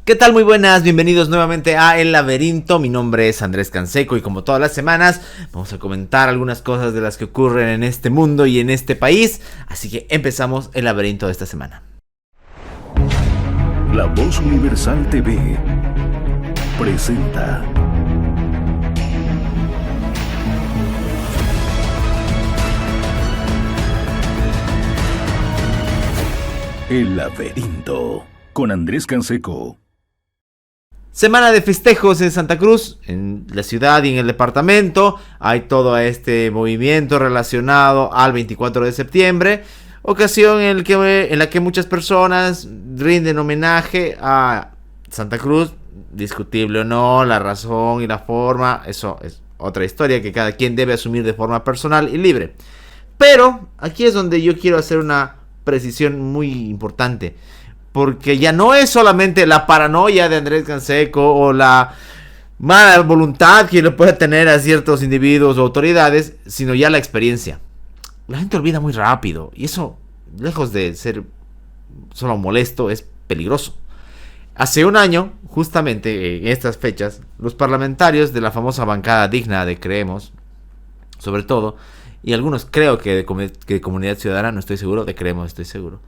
¿Qué tal? Muy buenas, bienvenidos nuevamente a El Laberinto. Mi nombre es Andrés Canseco y como todas las semanas vamos a comentar algunas cosas de las que ocurren en este mundo y en este país. Así que empezamos El Laberinto de esta semana. La Voz Universal TV presenta El Laberinto con Andrés Canseco. Semana de festejos en Santa Cruz, en la ciudad y en el departamento. Hay todo este movimiento relacionado al 24 de septiembre. Ocasión en la que muchas personas rinden homenaje a Santa Cruz. Discutible o no, la razón y la forma, eso es otra historia que cada quien debe asumir de forma personal y libre. Pero aquí es donde yo quiero hacer una precisión muy importante. Porque ya no es solamente la paranoia de Andrés Canseco o la mala voluntad que le puede tener a ciertos individuos o autoridades, sino ya la experiencia. La gente olvida muy rápido y eso, lejos de ser solo molesto, es peligroso. Hace un año, justamente en estas fechas, los parlamentarios de la famosa bancada digna de Creemos, sobre todo, y algunos creo que de Comunidad Ciudadana, no estoy seguro, de Creemos estoy seguro,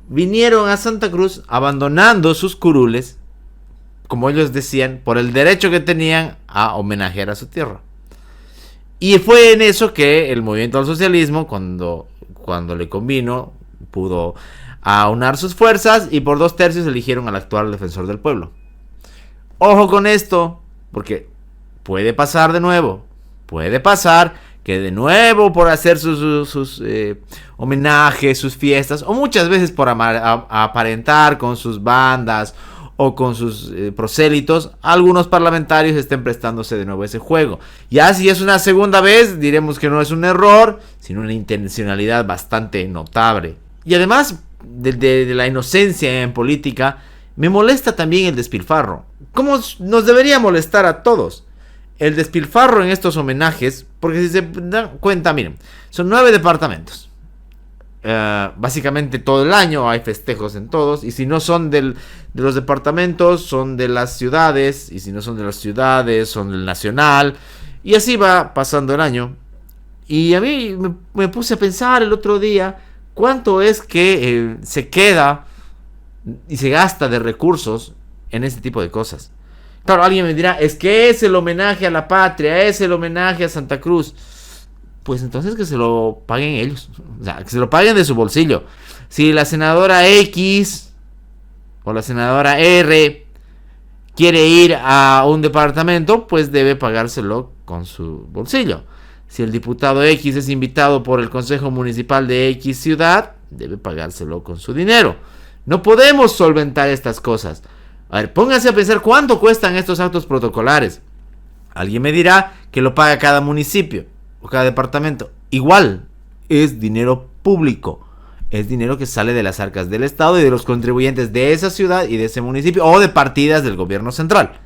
vinieron a Santa Cruz abandonando sus curules, como ellos decían, por el derecho que tenían a homenajear a su tierra. Y fue en eso que el movimiento al socialismo, cuando le convino, pudo aunar sus fuerzas y por 2/3 eligieron al actual defensor del pueblo. Ojo con esto, porque puede pasar de nuevo, puede pasar que de nuevo por hacer sus homenajes, sus fiestas, o muchas veces por aparentar con sus bandas o con sus prosélitos, algunos parlamentarios estén prestándose de nuevo a ese juego. Ya si es una segunda vez, diremos que no es un error, sino una intencionalidad bastante notable. Y además de la inocencia en política, me molesta también el despilfarro, como nos debería molestar a todos. El despilfarro en estos homenajes, porque si se dan cuenta, miren, son 9 departamentos. Básicamente todo el año hay festejos en todos, y si no son de los departamentos, son de las ciudades, y si no son de las ciudades, son del nacional, y así va pasando el año. Y a mí me puse a pensar el otro día, cuánto es que se queda y se gasta de recursos en este tipo de cosas. Claro, alguien me dirá, es que es el homenaje a la patria, es el homenaje a Santa Cruz. Pues entonces que se lo paguen ellos, o sea, que se lo paguen de su bolsillo. Si la senadora X o la senadora R quiere ir a un departamento, pues debe pagárselo con su bolsillo. Si el diputado X es invitado por el Consejo Municipal de X ciudad, debe pagárselo con su dinero. No podemos solventar estas cosas. A ver, pónganse a pensar cuánto cuestan estos actos protocolares. Alguien me dirá que lo paga cada municipio o cada departamento. Igual, es dinero público. Es dinero que sale de las arcas del Estado y de los contribuyentes de esa ciudad y de ese municipio o de partidas del gobierno central.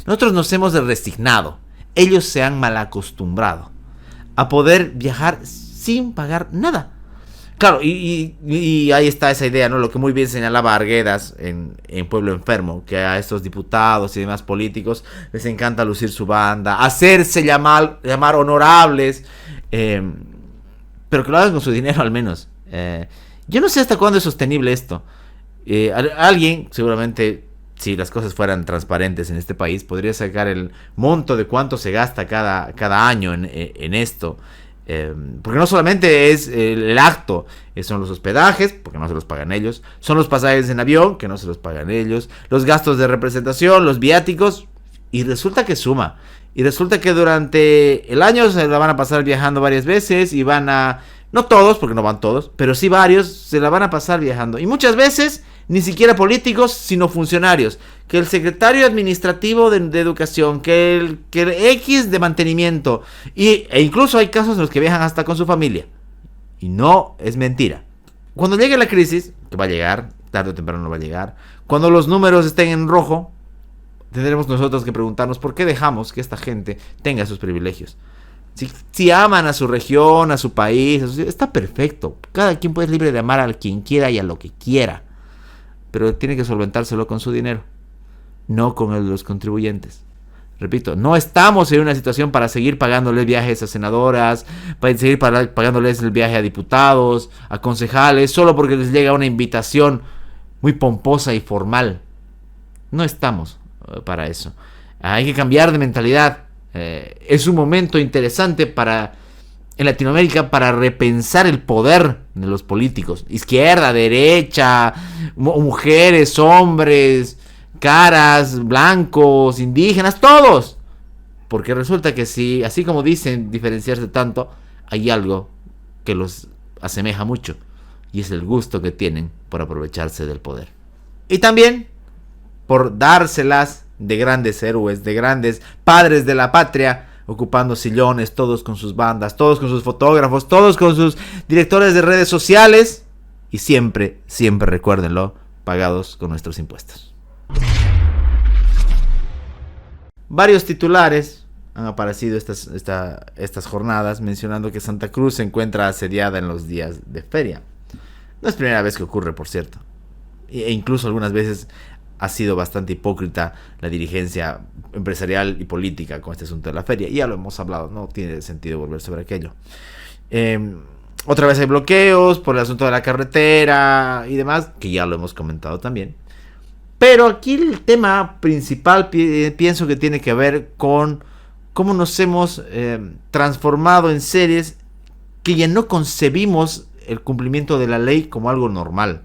Nosotros nos hemos resignado. Ellos se han malacostumbrado a poder viajar sin pagar nada. Claro, y ahí está esa idea, ¿no? Lo que muy bien señalaba Arguedas en Pueblo Enfermo, que a estos diputados y demás políticos les encanta lucir su banda, hacerse llamar honorables, pero que lo hagan con su dinero al menos. Yo no sé hasta cuándo es sostenible esto. Alguien, seguramente, si las cosas fueran transparentes en este país, podría sacar el monto de cuánto se gasta cada año en esto. Porque no solamente es el acto, son los hospedajes, porque no se los pagan ellos, son los pasajes en avión, que no se los pagan ellos, los gastos de representación, los viáticos, y resulta que suma. Y resulta que durante el año se la van a pasar viajando varias veces y van a... No todos, porque no van todos, pero sí varios se la van a pasar viajando. Y muchas veces ni siquiera políticos, sino funcionarios. Que el secretario administrativo de educación, que el X de mantenimiento. E incluso hay casos en los que viajan hasta con su familia. Y no es mentira. Cuando llegue la crisis, que va a llegar, tarde o temprano va a llegar. Cuando los números estén en rojo, tendremos nosotros que preguntarnos por qué dejamos que esta gente tenga sus privilegios. Si aman a su región, a su país, está perfecto. Cada quien puede ser libre de amar a quien quiera y a lo que quiera. Pero tiene que solventárselo con su dinero. no con el de los contribuyentes. Repito, no estamos en una situación para seguir pagándoles viajes a senadoras, para seguir pagándoles el viaje a diputados, a concejales, solo porque les llega una invitación muy pomposa y formal. No estamos para eso. Hay que cambiar de mentalidad. Es un momento interesante en Latinoamérica para repensar el poder de los políticos. Izquierda, derecha, mujeres, hombres, caras, blancos, indígenas, todos. Porque resulta que si, así como dicen diferenciarse tanto, hay algo que los asemeja mucho. Y es el gusto que tienen por aprovecharse del poder. Y también por dárselas de grandes héroes, de grandes padres de la patria, ocupando sillones, todos con sus bandas, todos con sus fotógrafos, todos con sus directores de redes sociales. Y siempre, siempre recuérdenlo, pagados con nuestros impuestos. Varios titulares han aparecido estas jornadas mencionando que Santa Cruz se encuentra asediada en los días de feria. No es primera vez que ocurre, por cierto. E incluso algunas veces ha sido bastante hipócrita la dirigencia empresarial y política con este asunto de la feria. Y ya lo hemos hablado, no tiene sentido volver sobre aquello. Otra vez hay bloqueos por el asunto de la carretera y demás, que ya lo hemos comentado también. Pero aquí el tema principal pienso que tiene que ver con cómo nos hemos transformado en seres que ya no concebimos el cumplimiento de la ley como algo normal.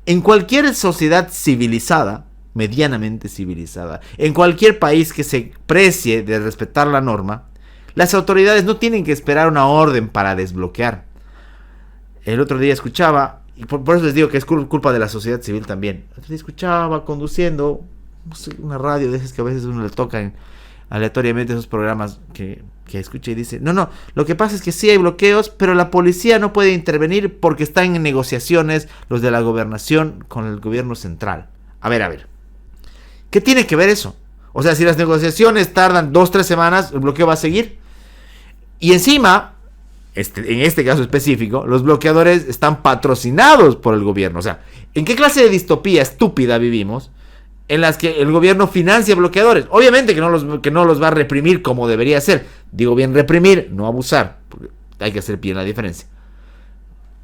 En cualquier sociedad civilizada, medianamente civilizada, en cualquier país que se precie de respetar la norma, las autoridades no tienen que esperar una orden para desbloquear. El otro día escuchaba, y por eso les digo que es culpa de la sociedad civil también. El otro día escuchaba conduciendo, no sé, una radio de esas que a veces uno le tocan aleatoriamente esos programas que escucha y dice, no, lo que pasa es que sí hay bloqueos, pero la policía no puede intervenir porque están en negociaciones los de la gobernación con el gobierno central. A ver, ¿qué tiene que ver eso? O sea, si las negociaciones tardan 2-3 semanas, el bloqueo va a seguir. Y encima, en este caso específico, los bloqueadores están patrocinados por el gobierno. O sea, ¿en qué clase de distopía estúpida vivimos? En las que el gobierno financia bloqueadores. Obviamente que no los va a reprimir como debería ser. Digo bien reprimir, no abusar. Porque hay que hacer bien la diferencia.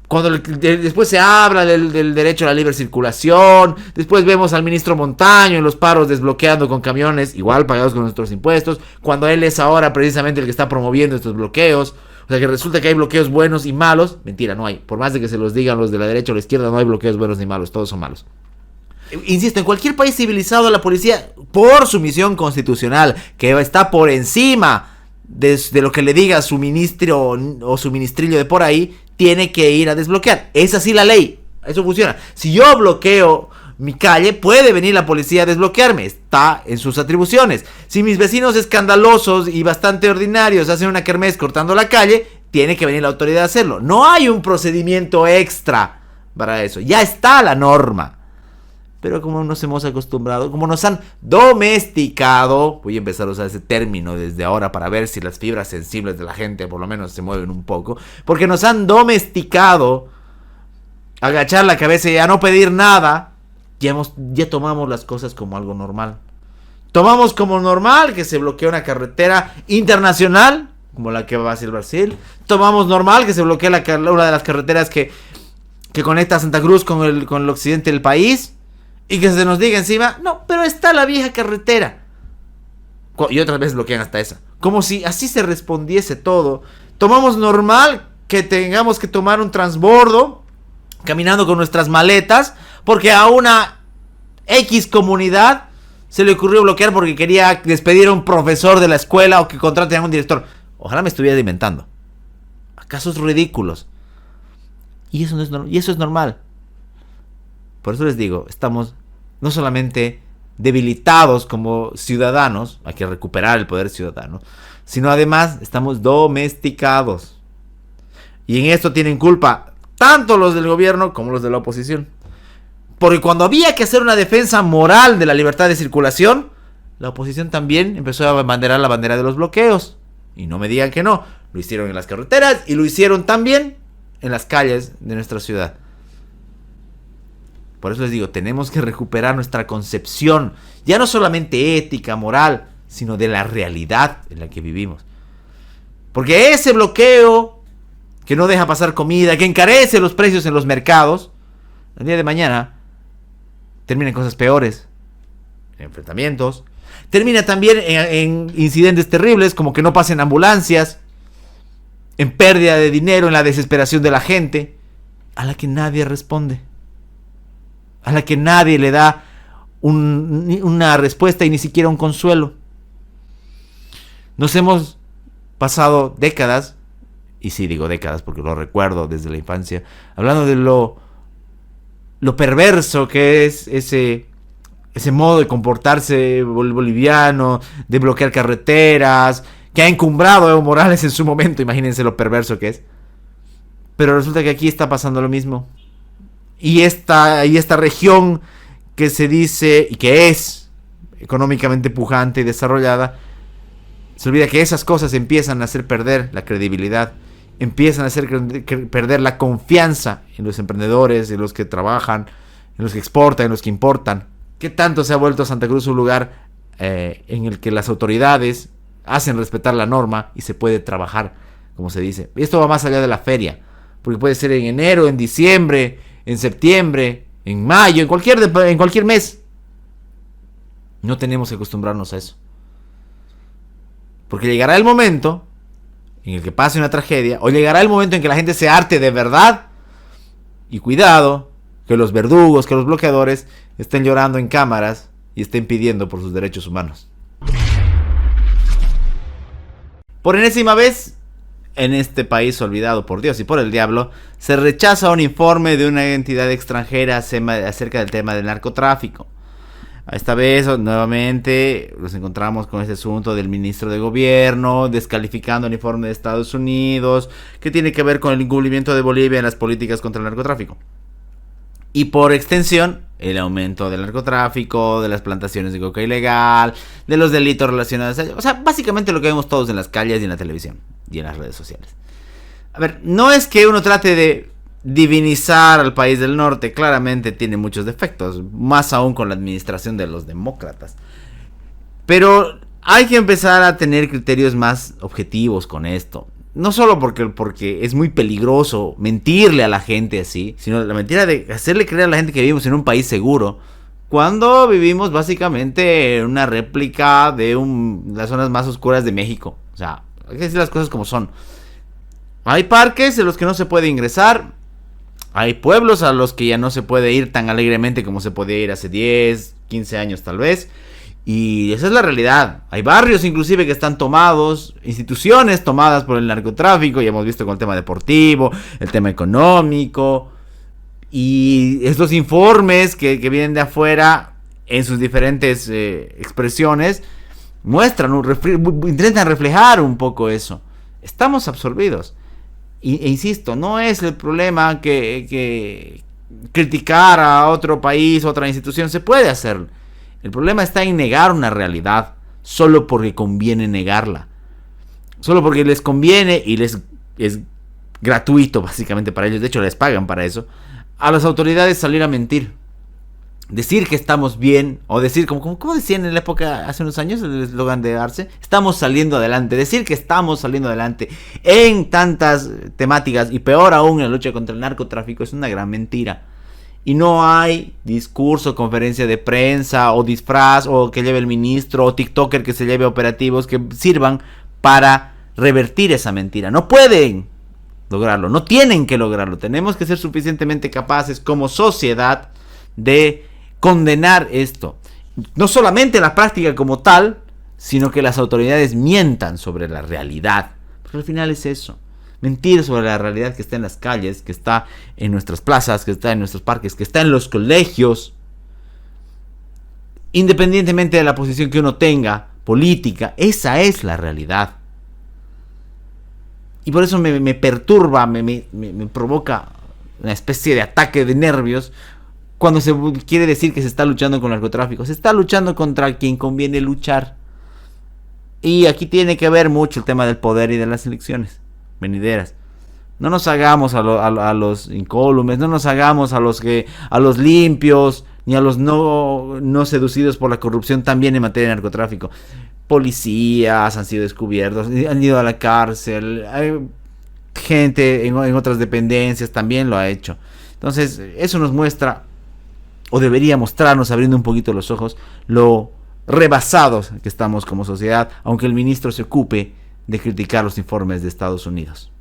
Cuando después se habla del derecho a la libre circulación. Después vemos al ministro Montaño en los paros desbloqueando con camiones, igual pagados con nuestros impuestos. Cuando él es ahora precisamente el que está promoviendo estos bloqueos. O sea que resulta que hay bloqueos buenos y malos. Mentira, no hay. Por más de que se los digan los de la derecha o la izquierda, no hay bloqueos buenos ni malos. Todos son malos. Insisto, en cualquier país civilizado la policía, por su misión constitucional, que está por encima de lo que le diga su ministro o su ministrillo de por ahí, tiene que ir a desbloquear. Es así la ley, eso funciona. Si yo bloqueo mi calle, puede venir la policía a desbloquearme, está en sus atribuciones. Si mis vecinos escandalosos y bastante ordinarios hacen una kermés cortando la calle, tiene que venir la autoridad a hacerlo. No hay un procedimiento extra para eso, ya está la norma. Pero como nos hemos acostumbrado, como nos han domesticado, voy a empezar a usar ese término desde ahora para ver si las fibras sensibles de la gente por lo menos se mueven un poco, porque nos han domesticado agachar la cabeza y a no pedir nada, ya tomamos las cosas como algo normal. Tomamos como normal que se bloquea una carretera internacional, como la que va hacia el Brasil. Tomamos normal que se bloquee una de las carreteras que conecta a Santa Cruz con el occidente del país. Y que se nos diga encima, no, pero está la vieja carretera. Y otras veces bloquean hasta esa. Como si así se respondiese todo. Tomamos normal que tengamos que tomar un transbordo, caminando con nuestras maletas, porque a una X comunidad se le ocurrió bloquear porque quería despedir a un profesor de la escuela o que contraten a un director. Ojalá me estuviera inventando. Casos ridículos. Y eso es normal. Por eso les digo, estamos no solamente debilitados como ciudadanos, hay que recuperar el poder ciudadano, sino además estamos domesticados. Y en esto tienen culpa tanto los del gobierno como los de la oposición. Porque cuando había que hacer una defensa moral de la libertad de circulación, la oposición también empezó a banderar la bandera de los bloqueos. Y no me digan que no, lo hicieron en las carreteras y lo hicieron también en las calles de nuestra ciudad. Por eso les digo, tenemos que recuperar nuestra concepción Ya no solamente ética, moral, sino de la realidad en la que vivimos. Porque ese bloqueo que no deja pasar comida, que encarece los precios en los mercados, el día de mañana termina en cosas peores, en enfrentamientos, termina también en incidentes terribles, como que no pasen ambulancias, en pérdida de dinero, en la desesperación de la gente, a la que nadie responde, a la que nadie le da una respuesta y ni siquiera un consuelo. Nos hemos pasado décadas, y sí digo décadas porque lo recuerdo desde la infancia, hablando de lo perverso que es ese modo de comportarse boliviano, de bloquear carreteras, que ha encumbrado a Evo Morales en su momento. Imagínense lo perverso que es. Pero resulta que aquí está pasando lo mismo. Y esta región que se dice y que es económicamente pujante y desarrollada, se olvida que esas cosas empiezan a hacer perder la credibilidad, empiezan a hacer perder la confianza en los emprendedores, en los que trabajan, en los que exportan, en los que importan. ¿Qué tanto se ha vuelto Santa Cruz un lugar en el que las autoridades hacen respetar la norma y se puede trabajar, como se dice? Y esto va más allá de la feria, porque puede ser en enero, en diciembre, en septiembre, en mayo, en cualquier mes. No tenemos que acostumbrarnos a eso. Porque llegará el momento en el que pase una tragedia, o llegará el momento en que la gente se harte de verdad. Y cuidado, que los verdugos, que los bloqueadores estén llorando en cámaras y estén pidiendo por sus derechos humanos. Por enésima vez, en este país olvidado por Dios y por el diablo, se rechaza un informe de una entidad extranjera acerca del tema del narcotráfico. Esta vez, nuevamente, nos encontramos con este asunto del ministro de gobierno descalificando el informe de Estados Unidos, que tiene que ver con el incumplimiento de Bolivia en las políticas contra el narcotráfico. Y por extensión, el aumento del narcotráfico, de las plantaciones de coca ilegal, de los delitos relacionados a ello. O sea, básicamente lo que vemos todos en las calles y en la televisión y en las redes sociales. A ver, no es que uno trate de divinizar al país del norte, claramente tiene muchos defectos, más aún con la administración de los demócratas. Pero hay que empezar a tener criterios más objetivos con esto. No solo porque es muy peligroso mentirle a la gente así, sino la mentira de hacerle creer a la gente que vivimos en un país seguro, cuando vivimos básicamente en una réplica de las zonas más oscuras de México. O sea, hay que decir las cosas como son. Hay parques en los que no se puede ingresar. Hay pueblos a los que ya no se puede ir tan alegremente como se podía ir hace 10, 15 años tal vez. Y esa es la realidad. Hay barrios inclusive que están tomados, instituciones tomadas por el narcotráfico. Ya hemos visto con el tema deportivo, el tema económico. Y estos informes que vienen de afuera en sus diferentes expresiones muestran, intentan reflejar un poco eso. Estamos absorbidos. E insisto, no es el problema que criticar a otro país, otra institución, se puede hacer. El problema está en negar una realidad solo porque conviene negarla. Solo porque les conviene y es gratuito básicamente para ellos. De hecho les pagan para eso. A las autoridades salir a mentir. Decir que estamos bien, o decir, como decían en la época, hace unos años, el eslogan de Arce, estamos saliendo adelante. Decir que estamos saliendo adelante en tantas temáticas, y peor aún en la lucha contra el narcotráfico, es una gran mentira. Y no hay discurso, conferencia de prensa, o disfraz, o que lleve el ministro, o TikToker que se lleve operativos que sirvan para revertir esa mentira. No pueden lograrlo, no tienen que lograrlo. Tenemos que ser suficientemente capaces como sociedad de condenar esto, no solamente la práctica como tal, sino que las autoridades mientan sobre la realidad, porque al final es eso, mentir sobre la realidad que está en las calles, que está en nuestras plazas, que está en nuestros parques, que está en los colegios, independientemente de la posición que uno tenga política. Esa es la realidad, y por eso me perturba, me provoca una especie de ataque de nervios cuando se quiere decir que se está luchando con el narcotráfico. Se está luchando contra quien conviene luchar. Y aquí tiene que ver mucho el tema del poder y de las elecciones venideras. No nos hagamos a los incólumes, no nos hagamos a los limpios. ni a los no seducidos por la corrupción también en materia de narcotráfico. Policías han sido descubiertos, han ido a la cárcel, hay gente en otras dependencias también lo ha hecho. Entonces eso nos muestra, o debería mostrarnos, abriendo un poquito los ojos, lo rebasados que estamos como sociedad, aunque el ministro se ocupe de criticar los informes de Estados Unidos.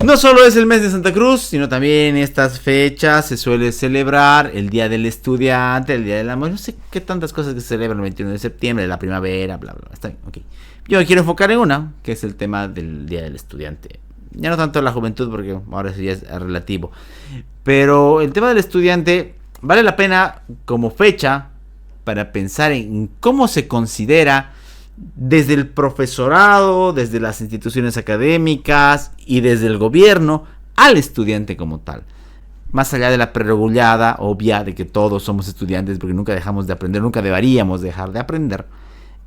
No solo es el mes de Santa Cruz, sino también en estas fechas se suele celebrar el Día del Estudiante, el Día del Amor, no sé qué tantas cosas que se celebran el 21 de septiembre, la primavera, bla, bla, bla. Está bien, ok. Yo me quiero enfocar en una, que es el tema del Día del Estudiante. Ya no tanto la juventud, porque ahora sí ya es relativo. Pero el tema del estudiante vale la pena como fecha para pensar en cómo se considera desde el profesorado, desde las instituciones académicas y desde el gobierno al estudiante como tal. Más allá de la prerrogativa obvia de que todos somos estudiantes porque nunca dejamos de aprender, nunca deberíamos dejar de aprender,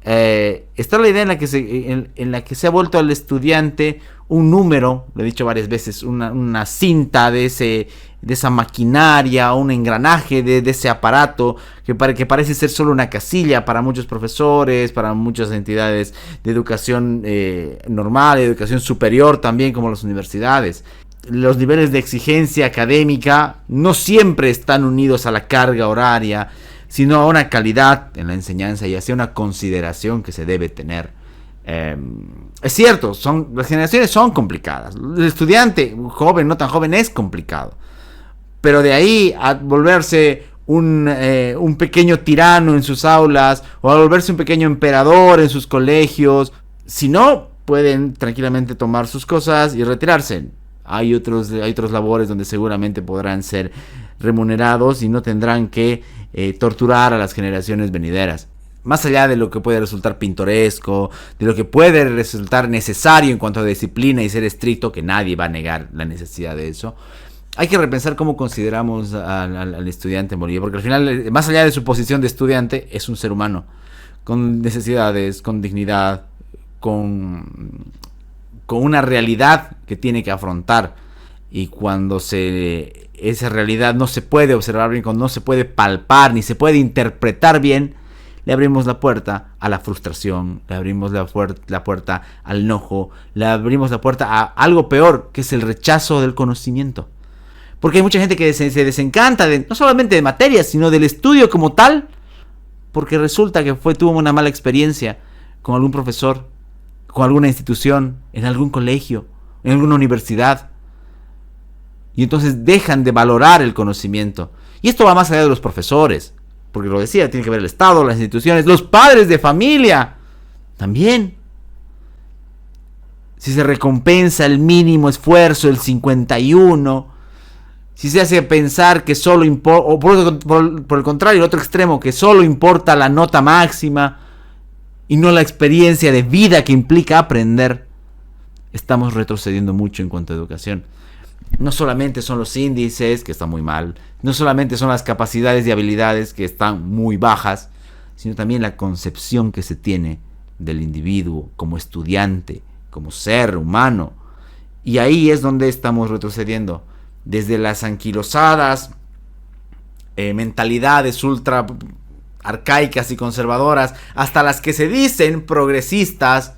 está la idea en la que se ha vuelto al estudiante un número, lo he dicho varias veces, una cinta de esa maquinaria, un engranaje de ese aparato que parece ser solo una casilla para muchos profesores, para muchas entidades de educación normal, de educación superior también, como las universidades. Los niveles de exigencia académica no siempre están unidos a la carga horaria, sino a una calidad en la enseñanza y hacia una consideración que se debe tener. Es cierto, las generaciones son complicadas. El estudiante, joven, no tan joven, es complicado. Pero de ahí a volverse un pequeño tirano en sus aulas, o a volverse un pequeño emperador en sus colegios, si no, pueden tranquilamente tomar sus cosas y retirarse. Hay otros labores donde seguramente podrán ser remunerados y no tendrán que torturar a las generaciones venideras. Más allá de lo que puede resultar pintoresco, de lo que puede resultar necesario en cuanto a disciplina y ser estricto, que nadie va a negar la necesidad de eso, hay que repensar cómo consideramos al estudiante en Bolivia, porque al final, más allá de su posición de estudiante, es un ser humano, con necesidades, con dignidad, con una realidad que tiene que afrontar. Y cuando esa realidad no se puede observar bien, cuando no se puede palpar, ni se puede interpretar bien, le abrimos la puerta a la frustración, le abrimos la puerta al enojo, le abrimos la puerta a algo peor, que es el rechazo del conocimiento. Porque hay mucha gente que se desencanta no solamente de materias, sino del estudio como tal, porque resulta que tuvo una mala experiencia con algún profesor, con alguna institución, en algún colegio, en alguna universidad. Y entonces dejan de valorar el conocimiento. Y esto va más allá de los profesores, porque lo decía, tiene que ver el Estado, las instituciones, los padres de familia también. Si se recompensa el mínimo esfuerzo, el 51, si se hace pensar que solo importa, o por el contrario, el otro extremo, que solo importa la nota máxima y no la experiencia de vida que implica aprender, estamos retrocediendo mucho en cuanto a educación. No solamente son los índices, que están muy mal, no solamente son las capacidades y habilidades, que están muy bajas, sino también la concepción que se tiene del individuo como estudiante, como ser humano. Y ahí es donde estamos retrocediendo. Desde las anquilosadas mentalidades ultra arcaicas y conservadoras, hasta las que se dicen progresistas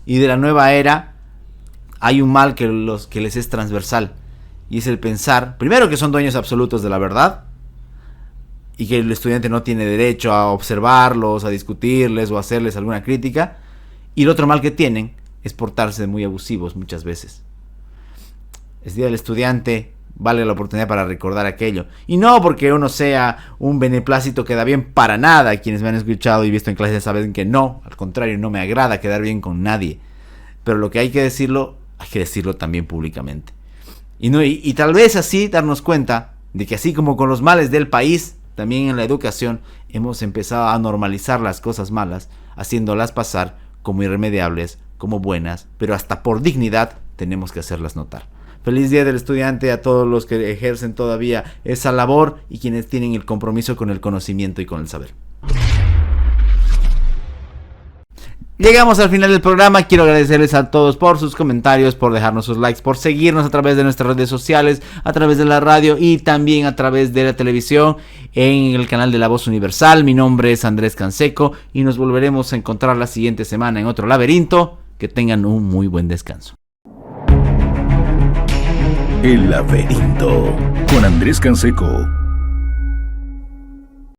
y de la nueva era, hay un mal que les es transversal. Y es el pensar, primero, que son dueños absolutos de la verdad y que el estudiante no tiene derecho a observarlos, a discutirles o a hacerles alguna crítica. Y el otro mal que tienen es portarse muy abusivos muchas veces. El Día del Estudiante vale la oportunidad para recordar aquello. Y no porque uno sea un beneplácito que da bien para nada. Quienes me han escuchado y visto en clases saben que no. Al contrario, no me agrada quedar bien con nadie. Pero lo que hay que decirlo también públicamente. Y tal vez así darnos cuenta de que así como con los males del país, también en la educación hemos empezado a normalizar las cosas malas, haciéndolas pasar como irremediables, como buenas, pero hasta por dignidad tenemos que hacerlas notar. Feliz Día del Estudiante a todos los que ejercen todavía esa labor y quienes tienen el compromiso con el conocimiento y con el saber. Llegamos al final del programa. Quiero agradecerles a todos por sus comentarios, por dejarnos sus likes, por seguirnos a través de nuestras redes sociales, a través de la radio y también a través de la televisión en el canal de La Voz Universal. Mi nombre es Andrés Canseco y nos volveremos a encontrar la siguiente semana en otro laberinto. Que tengan un muy buen descanso. El laberinto con Andrés Canseco.